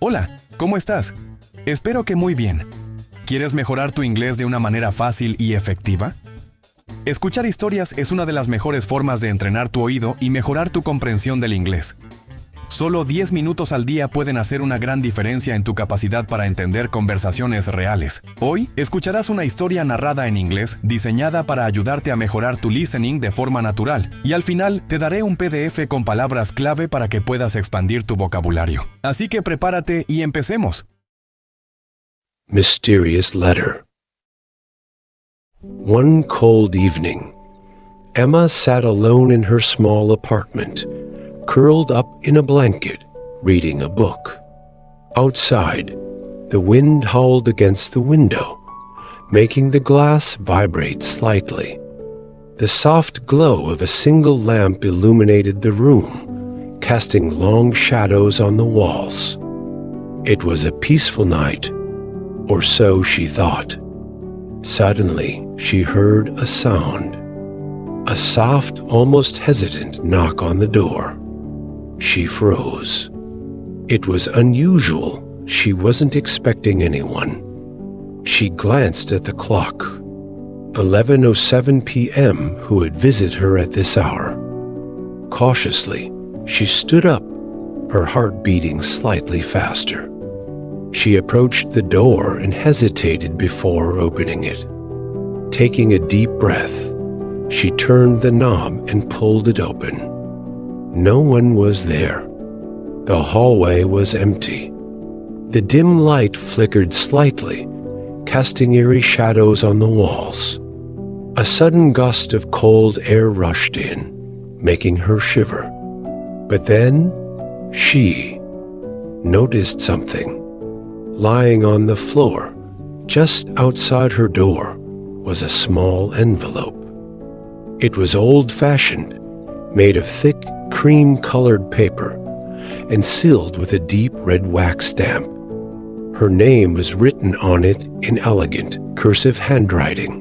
Hola, ¿cómo estás? Espero que muy bien. ¿Quieres mejorar tu inglés de una manera fácil y efectiva? Escuchar historias es una de las mejores formas de entrenar tu oído y mejorar tu comprensión del inglés. Solo 10 minutos al día pueden hacer una gran diferencia en tu capacidad para entender conversaciones reales. Hoy, escucharás una historia narrada en inglés diseñada para ayudarte a mejorar tu listening de forma natural. Y al final, te daré un PDF con palabras clave para que puedas expandir tu vocabulario. Así que prepárate y empecemos. Mysterious letter. One cold evening, Emma sat alone in her small apartment, curled up in a blanket, reading a book. Outside, the wind howled against the window, making the glass vibrate slightly. The soft glow of a single lamp illuminated the room, casting long shadows on the walls. It was a peaceful night, or so she thought. Suddenly, she heard a sound. A soft, almost hesitant knock on the door. She froze. It was unusual. She wasn't expecting anyone. She glanced at the clock. 11:07 p.m. Who would visit her at this hour? Cautiously, she stood up, her heart beating slightly faster. She approached the door and hesitated before opening it. Taking a deep breath, she turned the knob and pulled it open. No one was there. The hallway was empty. The dim light flickered slightly, casting eerie shadows on the walls. A sudden gust of cold air rushed in, making her shiver. But then, she noticed something. Lying on the floor, just outside her door, was a small envelope. It was old-fashioned, made of thick, cream-colored paper, and sealed with a deep red wax stamp. Her name was written on it in elegant, cursive handwriting.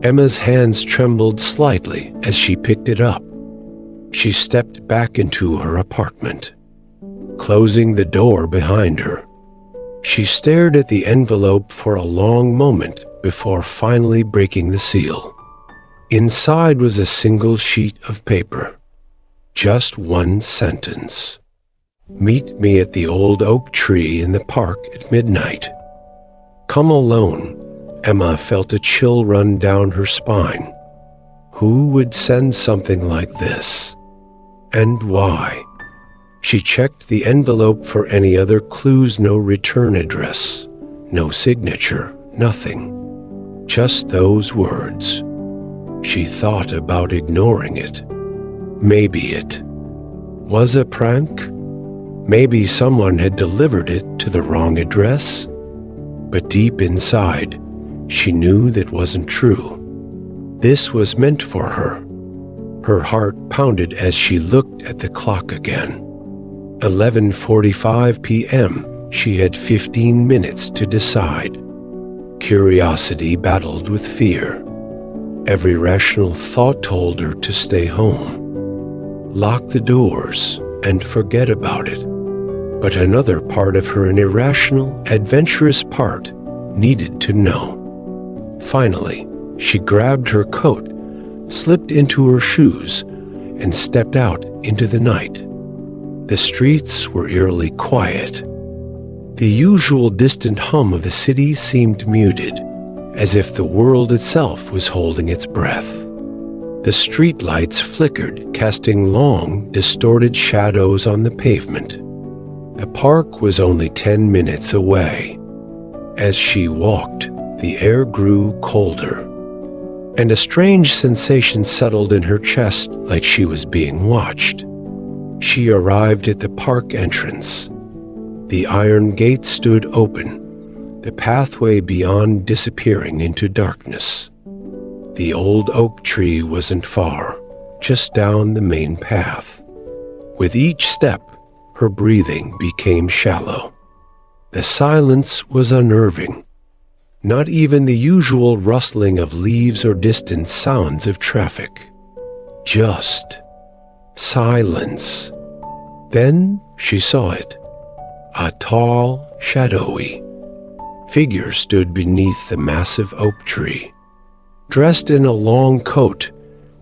Emma's hands trembled slightly as she picked it up. She stepped back into her apartment, closing the door behind her. She stared at the envelope for a long moment before finally breaking the seal. Inside was a single sheet of paper. Just one sentence. Meet me at the old oak tree in the park at midnight. Come alone. Emma felt a chill run down her spine. Who would send something like this? And why? She checked the envelope for any other clues. No return address, no signature, nothing. Just those words. She thought about ignoring it. Maybe it was a prank. Maybe someone had delivered it to the wrong address. But deep inside, she knew that wasn't true. This was meant for her. Her heart pounded as she looked at the clock again. 11:45 p.m. She had 15 minutes to decide. Curiosity battled with fear. Every rational thought told her to stay home. Lock the doors and forget about it. But another part of her, an irrational, adventurous part, needed to know. Finally, she grabbed her coat, slipped into her shoes, and stepped out into the night. The streets were eerily quiet. The usual distant hum of the city seemed muted, as if the world itself was holding its breath. The streetlights flickered, casting long, distorted shadows on the pavement. The park was only 10 minutes away. As she walked, the air grew colder, and a strange sensation settled in her chest, like she was being watched. She arrived at the park entrance. The iron gate stood open, the pathway beyond disappearing into darkness. The old oak tree wasn't far, just down the main path. With each step, her breathing became shallow. The silence was unnerving. Not even the usual rustling of leaves or distant sounds of traffic. Just silence. Then she saw it. A tall, shadowy figure stood beneath the massive oak tree, dressed in a long coat,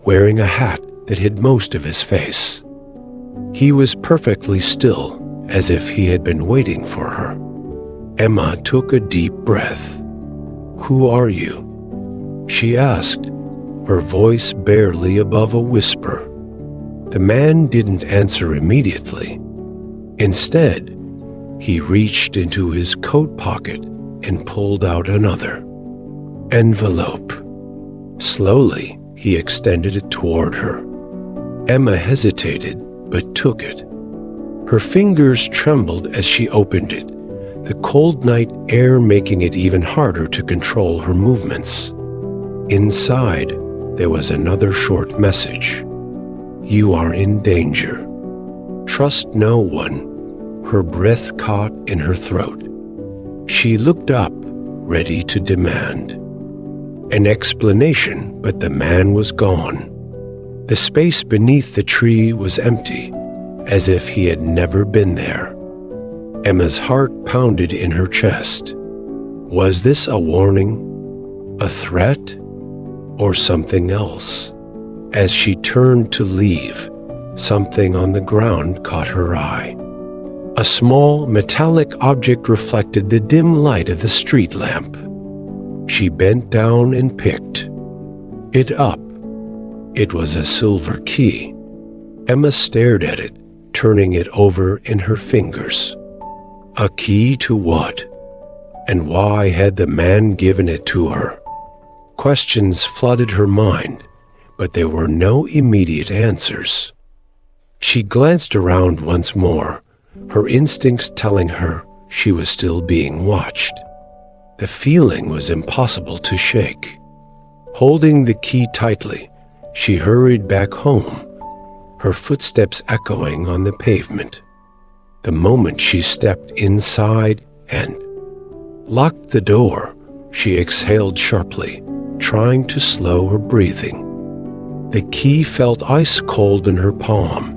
wearing a hat that hid most of his face. He was perfectly still, as if he had been waiting for her. Emma took a deep breath. "Who are you?" she asked, her voice barely above a whisper. The man didn't answer immediately. Instead, he reached into his coat pocket and pulled out another envelope. Slowly, he extended it toward her. Emma hesitated, but took it. Her fingers trembled as she opened it, the cold night air making it even harder to control her movements. Inside, there was another short message. "You are in danger. Trust no one." Her breath caught in her throat. She looked up, ready to demand an explanation, but the man was gone. The space beneath the tree was empty, as if he had never been there. Emma's heart pounded in her chest. Was this a warning, a threat, or something else? As she turned to leave, something on the ground caught her eye. A small metallic object reflected the dim light of the street lamp. She bent down and picked it up. It was a silver key. Emma stared at it, turning it over in her fingers. A key to what? And why had the man given it to her? Questions flooded her mind, but there were no immediate answers. She glanced around once more, her instincts telling her she was still being watched. The feeling was impossible to shake. Holding the key tightly, she hurried back home, her footsteps echoing on the pavement. The moment she stepped inside and locked the door, she exhaled sharply, trying to slow her breathing. The key felt ice cold in her palm.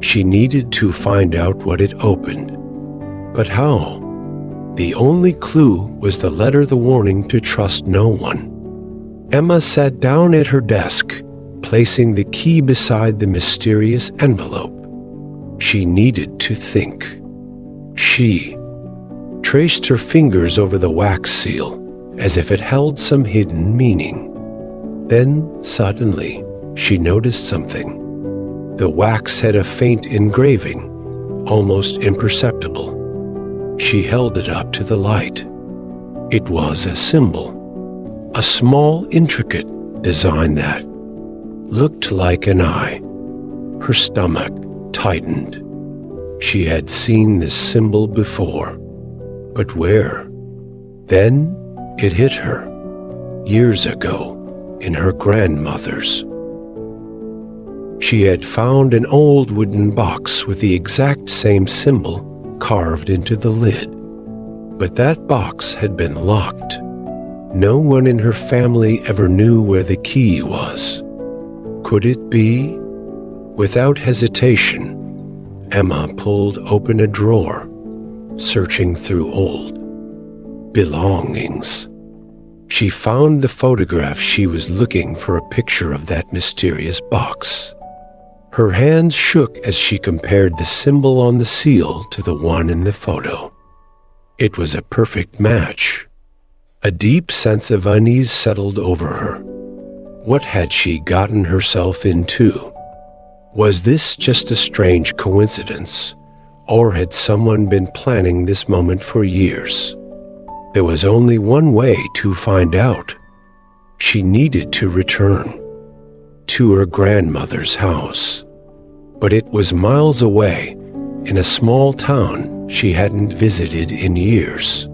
She needed to find out what it opened. But how? The only clue was the letter, the warning to trust no one. Emma sat down at her desk, placing the key beside the mysterious envelope. She needed to think. She traced her fingers over the wax seal, as if it held some hidden meaning. Then, suddenly, she noticed something. The wax had a faint engraving, almost imperceptible. She held it up to the light. It was a symbol, a small, intricate design that looked like an eye. Her stomach tightened. She had seen this symbol before, but where? Then it hit her. Years ago, in her grandmother's. She had found an old wooden box with the exact same symbol carved into the lid. But that box had been locked. No one in her family ever knew where the key was. Could it be? Without hesitation, Emma pulled open a drawer, searching through old belongings. She found the photograph she was looking for, a picture of that mysterious box. Her hands shook as she compared the symbol on the seal to the one in the photo. It was a perfect match. A deep sense of unease settled over her. What had she gotten herself into? Was this just a strange coincidence, or had someone been planning this moment for years? There was only one way to find out. She needed to return to her grandmother's house. But it was miles away, in a small town she hadn't visited in years.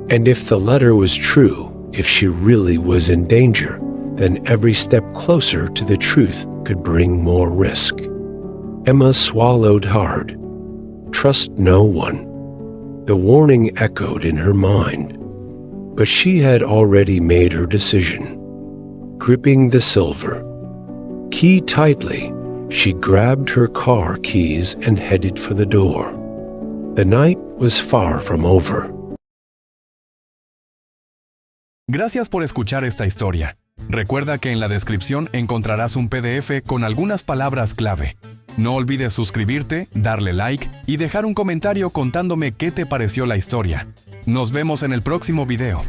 And if the letter was true, if she really was in danger, then every step closer to the truth could bring more risk. Emma swallowed hard. Trust no one. The warning echoed in her mind, but she had already made her decision. Gripping the silver key tightly, she grabbed her car keys and headed for the door. The night was far from over. Gracias por escuchar esta historia. Recuerda que en la descripción encontrarás un PDF con algunas palabras clave. No olvides suscribirte, darle like y dejar un comentario contándome qué te pareció la historia. Nos vemos en el próximo video.